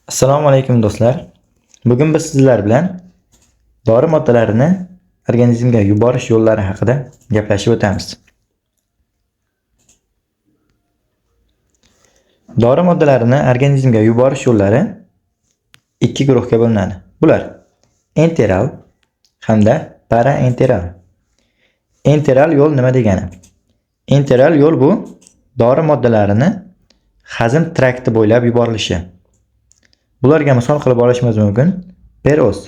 Assalomu alaykum do'stlar. Bugun biz sizlar bilan dori moddalarini organizmga yuborish yo'llari haqida gaplashib o'tamiz. Dori moddalarini organizmga yuborish yo'llari ikki guruhga bo'linadi. Bular enteral hamda paraenteral. Enteral yo'l nima degani? Enteral yo'l bu dori moddalarini hazm trakti bo'ylab yuborilishi. Bularga misol qilib olishimiz mumkin. Peroz,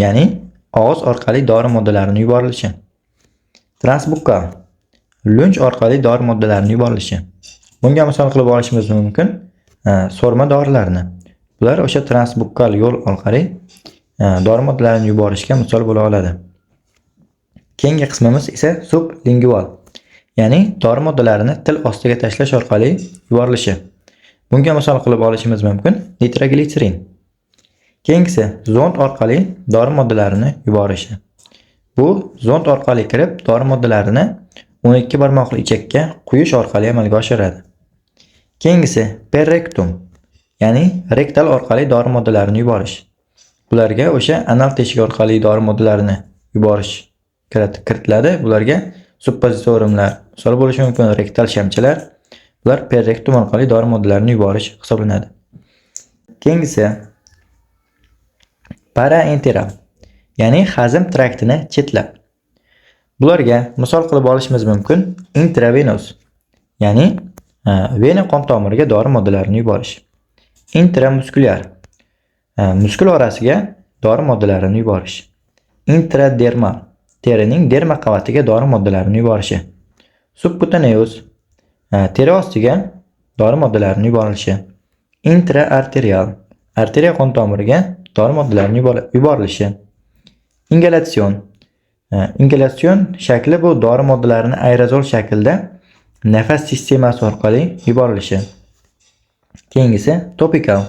ya'ni og'iz orqali dori moddalarini yuborilishi. Transbukkal, lunj orqali dori moddalarini yuborilishi. Bunga misol qilib olishimiz mumkin so'rma dorilarni. Bular o'sha transbukkal yo'l orqali dori moddalarini yuborishga misol bo'la oladi. Keyingi qismimiz esa sublingual, ya'ni dori moddalarini til ostiga tashlash orqali yuborilishi. Bunga misol qilib olishimiz mumkin nitroglitserin. Keyingisi zond orqali dori moddalarini yuborishi. Bu zond orqali kirib dori moddalarini 12 barmoqli ichakka quyish orqali amalga oshiradi. Keyingisi perrektum, ya'ni rektal orqali dori moddalarini yuborish. Bularga o'sha anal teshik orqali dori moddalarini yuborish kiritiladi. Bularga suppozitoriumlar, misol bo'lishi mumkin rektal shamchalar. Bular perrektum orqali dori moddalarini yuborish hisoblanadi. Keyingisi paraenteral, ya'ni hazm traktini chetlab. Bularga misol qilib olishimiz mumkin intravenöz, ya'ni vena qon tomiriga dori moddalarini yuborish. Intramuskulyar, muskul orasiga dori moddalarini yuborish. Intradermal, terining derma qavatiga dori moddalarini yuborishi. Subkutaneus, teri ostiga dori moddalarini yuborilishi. Intraarterial, arteriya qon tomiriga dori moddalarini yuborilishi. Ingalyatsion, ingalyatsion shakli bu dori moddalarini aerozol shaklda nafas sistemasi orqali yuborilishi. Keyingisi topikal.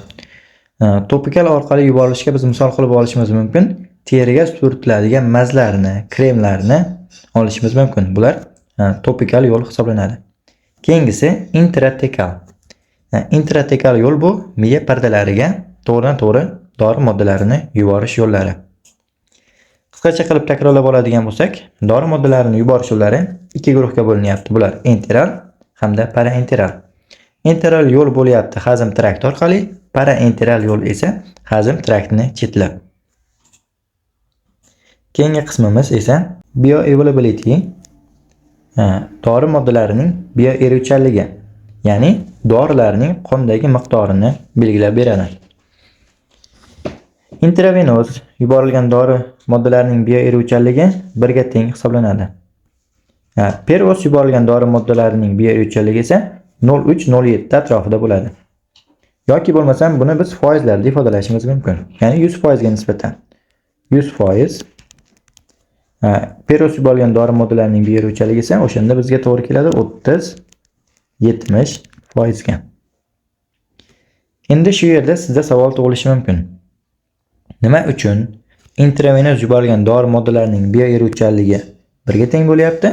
Topikal orqali yuborilishga biz misol qilib olishimiz mumkin teriga surtiladigan mazlarni, kremlarni olishimiz mumkin. Bular topikal yo'l hisoblanadi. Keyingisi intratekal. Intratekal yo'l bu miya pardalariga to'g'ridan-to'g'ri dori moddalarini yuborish yo'llari. Qisqacha qilib takrorlab oladigan bo'lsak, dori moddalarini yuborish yo'llari ikki guruhga bo'linyapti. Bular enteral hamda paraenteral. Enteral yo'l bo'lyapti hazm trakti orqali, paraenteral yo'l esa hazm traktini chetlab. Keyingi qismimiz esa bioavailability, dori moddalarining bioeruvchanligi, ya'ni dorilarning qondagi miqdorini belgilab beradi. Intravenöz yuborilgan dori moddalarining bioeruvchanligi 1 ga teng hisoblanadi. Peroz yuborilgan dori moddalarining bioeruvchanligi esa 0,3-0,7 atrofida bo'ladi. Yoki bo'lmasam buni biz foizlarda ifodalashimiz mumkin. Ya'ni 100% ga nisbatan 100%. Peroz yuborilgan dori moddalarining bioeruvchanligi esa o'shanda bizga to'g'ri keladi 30-70% ga. Endi shu yerda sizda savol tug'ilishi mumkin. Nima uchun intravenöz yuborilgan dori moddalarining bioeruvchanligi 1 ga teng bo'lyapti?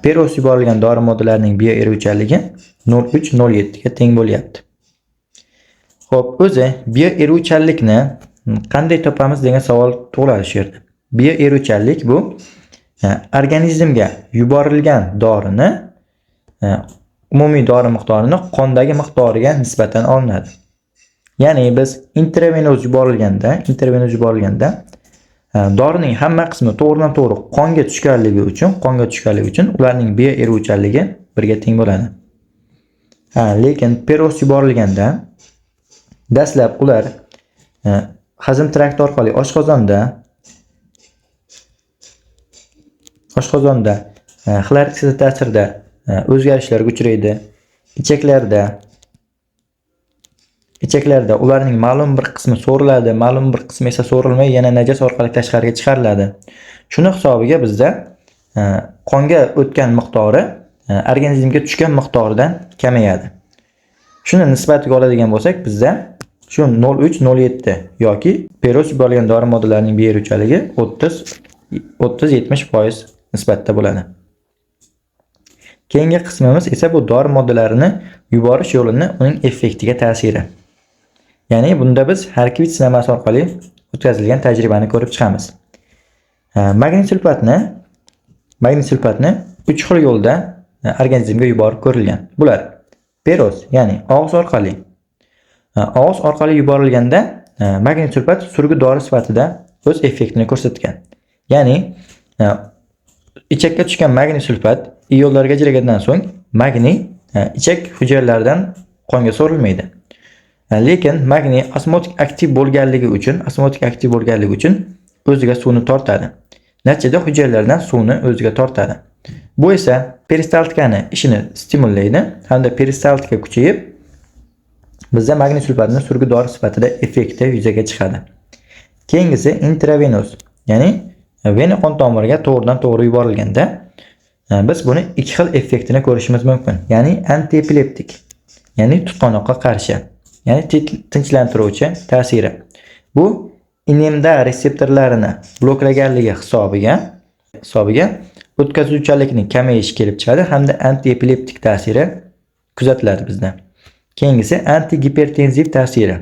Peroz yuborilgan dori moddalarining bioeruvchanligi 0,3-0,7 ga teng bo'lyapti. Xo'p, o'zi bioeruvchanlikni qanday topamiz degan savol tug'iladi shu yerda. Bioeruvchanlik bu organizmga yuborilgan dorini umumiy dori miqdorini qondagi miqdoriga nisbatan olinadi. Ya'ni biz intravenöz yuborilganda dorining hamma qismi to'g'ridan-to'g'ri qonga tushganligi uchun ularning bioeruvchanligi 1 ga teng bo'ladi. Lekin peroz yuborilganda dastlab ular hazm trakti orqali oshqozonda xloroksid ta'sirida o'zgarishlarga uchraydi. Ichaklarda ularning ma'lum bir qismi so'riladi, ma'lum bir qismi esa so'rilmay yana najas orqali tashqariga chiqariladi. Shuni hisobiga bizda qonga o'tgan miqdori organizmga tushgan miqdoridan kamayadi. Shuni nisbatiga oladigan bo'lsak, bizda shu 0,3-0,7 yoki peroz yuborilgan dori moddalarining bioeruvchanligi 30-70% nisbatda bo'ladi. Keyingi qismimiz esa bu dori moddalarini yuborish yo'lini uning effektiga ta'siri. Ya'ni bunda biz Harkivich sinovasi orqali o'tkazilgan tajribani ko'rib chiqamiz. Magnit sulfatni 3 xil yo'lda organizmga yuborib ko'rilgan. Bular peroz, ya'ni og'iz orqali. Og'iz orqali yuborilganda magnit sulfat surgi dori sifatida o'z effektini ko'rsatgan. Ya'ni ichakka tushgan magnit sulfat ionlarga ajragandan so'ng magniy ichak hujayralaridan qonga so'rilmaydi. Lekin magniy osmotik aktiv bo'lganligi uchun o'ziga suvni tortadi. Natijada hujayralardan suvni o'ziga tortadi. Bu esa peristaltikani ishini stimullaydi hamda peristaltika kuchayib bizda magnit sulfatning surgi dori sifatida effekti yuzaga chiqadi. Keyingisi intravenöz, ya'ni vena qon tomiriga to'g'ridan-to'g'ri yuborilganda biz buni ikki xil effektini ko'rishimiz mumkin. Ya'ni antiepileptik, ya'ni tutqanoqqa qarshi, ya'ni tinchlantiruvchi ta'siri. Bu inemda reseptorlarini bloklaganligi hisobiga o'tkazuvchanlikning kamayishi kelib chiqadi hamda antiepileptik ta'siri kuzatiladi bizda. Keyingisi antigipertenziv ta'siri.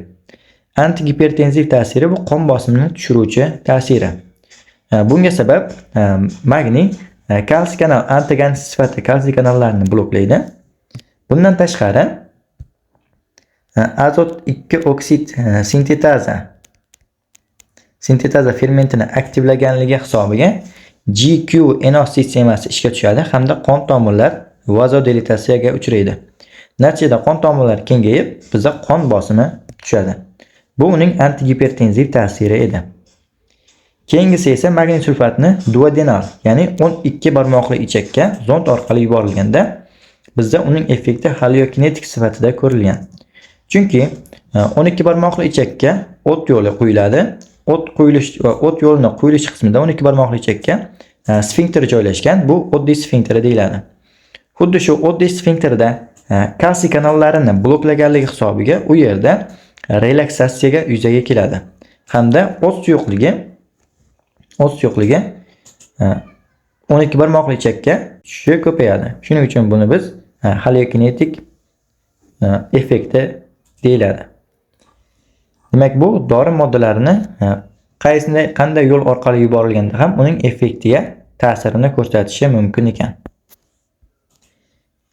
Antigipertenziv ta'siri bu qon bosimini tushiruvchi ta'siri. Bunga sabab magniy kalsiy kanal antagonist sifatida kalsiy kanallarni bloklaydi. Bundan tashqari azot 2 oksid sintetaza fermentini aktivlaganligi hisobiga GQ-NOS sistemasi ishga tushadi hamda qon tomirlar vazodilatatsiyaga uchraydi. Natijada qon tomirlari kengayib, bizda qon bosimi tushadi. Bu uning antigipertenziv ta'siri edi. Keyingisi esa magnit sulfatni duodenal, ya'ni 12 barmoqli ichakka zond orqali yuborilganda bizda uning effekti haliokinetik sifatida ko'rilgan. Chunki 12 barmoqli ichakka o't yo'li quyiladi. O't yo'lini quyilish qismida 12 barmoqli ichakka sfinkter joylashgan. Bu oddiy sfinkter deyiladi. Xuddi shu oddiy sfinkterda kalsiy kanallarini bloklaganligi hisobiga u yerda relaksatsiyaga yuzaga keladi. Hamda o't suyuqligi 12 barmoqli ichakka tushishi ko'payadi. Shuning uchun buni biz haliokinetik effekti deyiladi. Demak, bu dori moddalarini qanday yo'l orqali yuborilganda ham uning effektiga ta'sirini ko'rsatishi mumkin ekan.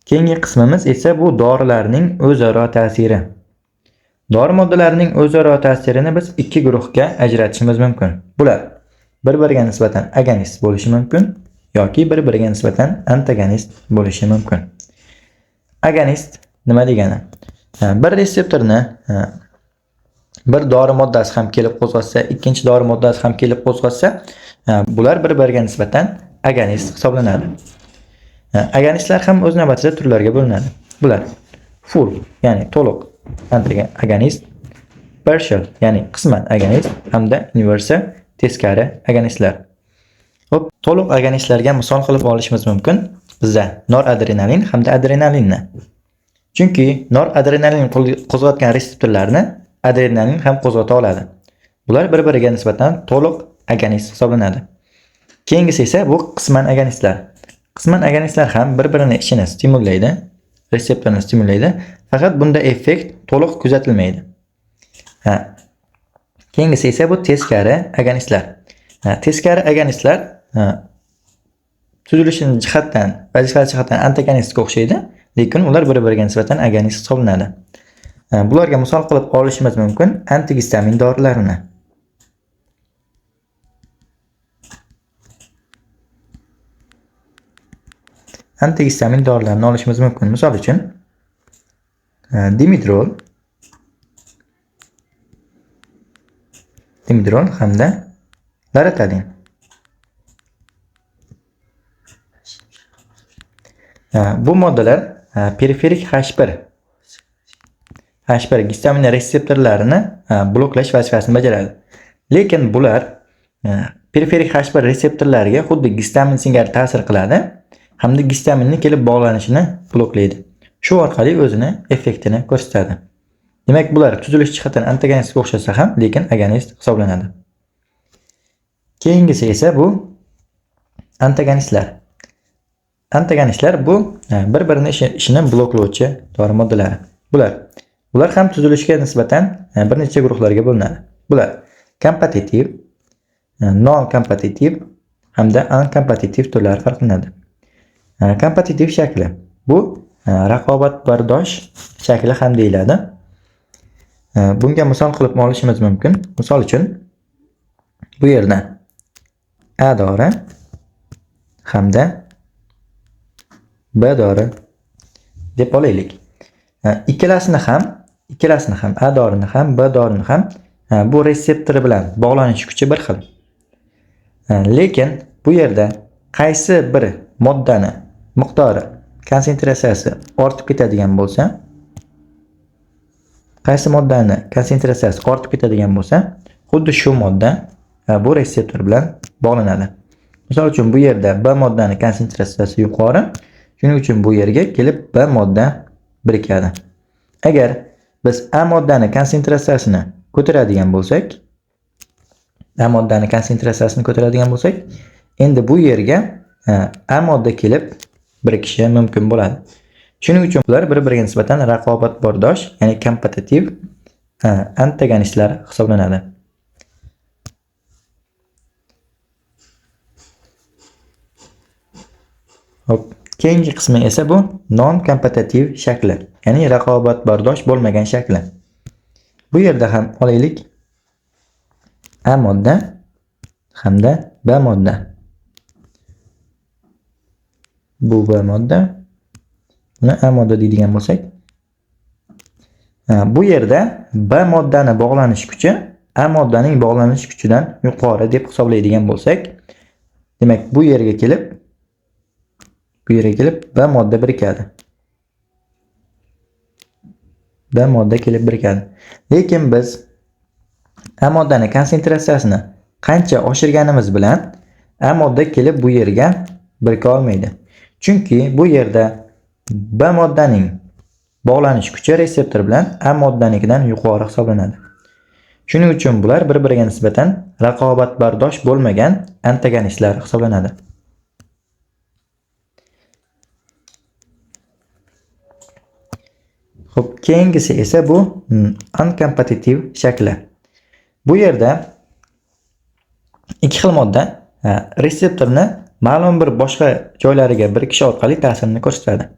Keyingi qismimiz esa bu dorilarning o'zaro ta'siri. Dori moddalarining o'zaro ta'sirini biz ikki guruhga ajratishimiz mumkin. Bular bir-biriga nisbatan agonist bo'lishi mumkin yoki bir-biriga nisbatan antagonist bo'lishi mumkin. Agonist nima degani? Bir reseptorni bir dori moddasi ham kelib qo'zg'atsa, ikkinchi dori moddasi ham kelib qo'zg'atsa, bular bir-biriga nisbatan agonist hisoblanadi. Agonistlar ham o'z navbatida turlarga bo'linadi. Bular full, ya'ni to'liq agonist, partial, ya'ni qisman agonist hamda inversa teskari agonistlar. Hop, to'liq agonistlarga misol qilib olishimiz mumkin bizda noradrenalin hamda adrenalinni. Chunki noradrenalin qo'zg'atgan reseptorlarni adrenalin ham qo'zg'ata oladi. Bular bir-biriga nisbatan to'liq agonist hisoblanadi. Keyingisi esa bu qisman agonistlar. Qisman agonistlar ham bir-birini ishini stimullaydi, reseptorni stimullaydi, faqat bunda effekt to'liq kuzatilmaydi. Keyingisi esa bu teskari agonistlar. Teskari agonistlar tuzilishining jihatdan, vazifasi jihatdan antagonistga o'xshaydi, lekin ular bir-biriga nisbatan agonist hisoblanadi. Bularga misol qilib olishimiz mumkin antigistamin dorilarini. Antigistamin dorilarini olishimiz mumkin. Misol uchun dimidrol hamda loratadin. Bu moddalar periferik H1 gistamin reseptorlarini bloklash vazifasini bajaradi. Lekin bular periferik H1 reseptorlariga xuddi gistamin singari ta'sir qiladi hamda gistaminning kelib bog'lanishini bloklaydi. Shu orqali o'zini effektini ko'rsatadi. Demak, bular tuzilish jihatdan antagonistga o'xshasa ham, lekin agonist hisoblanadi. Keyingisi esa bu antagonistlar. Antagonistlar bu bir-birini ishini bloklovchi dori moddalari. Bular Ular ham tuzilishiga nisbatan bir necha guruhlarga bo'linadi. Bular kompetitiv, non-kompetitiv hamda unkompetitiv turlari farqlanadi. Kompetitiv shakli bu raqobatbardosh shakli ham deyiladi. Bunga misol qilib olishimiz mumkin. Misol uchun bu yerda A dori hamda B dori deb olaylik. Ikkalasini ham A dorini ham B dorini ham bu reseptori bilan bog'lanish kuchi bir xil. Lekin bu yerda qaysi bir moddani miqdori, konsentratsiyasi ortib ketadigan bo'lsa, xuddi shu modda bu reseptor bilan bog'lanadi. Misol uchun bu yerda B moddani konsentratsiyasi yuqori, shuning uchun bu yerga kelib B modda birikadi. Agar biz A moddani konsentratsiyasini ko'taradigan bo'lsak, endi bu yerga A modda kelib birikishi mumkin bo'ladi. Shuning uchun ular bir-biriga nisbatan raqobatbardosh, ya'ni kompetitiv antagonistlar hisoblanadi. Hop, keyingi qismi esa bu non-kompetitiv shakli, ya'ni raqobatbardosh bo'lmagan shakli. Bu yerda ham olaylik A modda hamda B modda. Bu B modda, buni A modda deydigan bo'lsak, bu yerda B moddani bog'lanish kuchi A moddaning bog'lanish kuchidan yuqori deb hisoblaydigan bo'lsak, demak bu yerga kelib B modda birikadi. Lekin biz A moddani konsentratsiyasini qancha oshirganimiz bilan A modda kelib bu yerga birika olmaydi. Chunki bu yerda B moddaning bog'lanish kuchi reseptor bilan A moddanikidan yuqori hisoblanadi. Shuning uchun bular bir-biriga nisbatan raqobatbardosh bo'lmagan antagonistlar hisoblanadi. Xo'p, keyingisi esa bu unkompetitiv shakli. Bu yerda ikki xil modda reseptorni ma'lum bir boshqa joylariga birikishi orqali ta'sirini ko'rsatadi.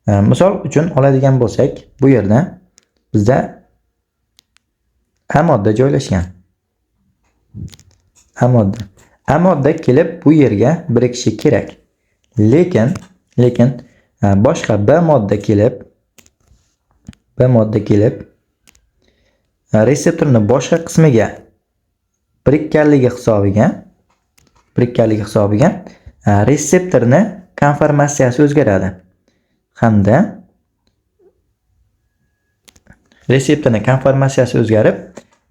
Misol uchun oladigan bo'lsak, bu yerda bizda A modda joylashgan. A modda kelib bu yerga birikishi kerak. Lekin boshqa B modda reseptorni boshqa qismiga birikkanligi hisobiga reseptorni konformatsiyasi o'zgaradi. Hamda reseptorni konformatsiyasi o'zgarib,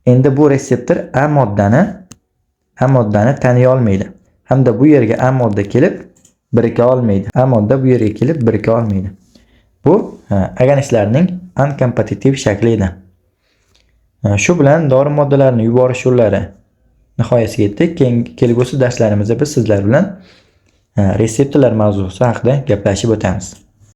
endi bu reseptor A moddani taniy olmaydi. Hamda bu yerga A modda kelib birika olmaydi. Bu agonistlarning unkompetitiv shakli edi. Shu bilan dori moddalarini yuborish yo'llari nihoyasiga yetdik. Kelgusi darslarimizda biz sizlar bilan reseptorlar mavzusi haqida gaplashib o'tamiz.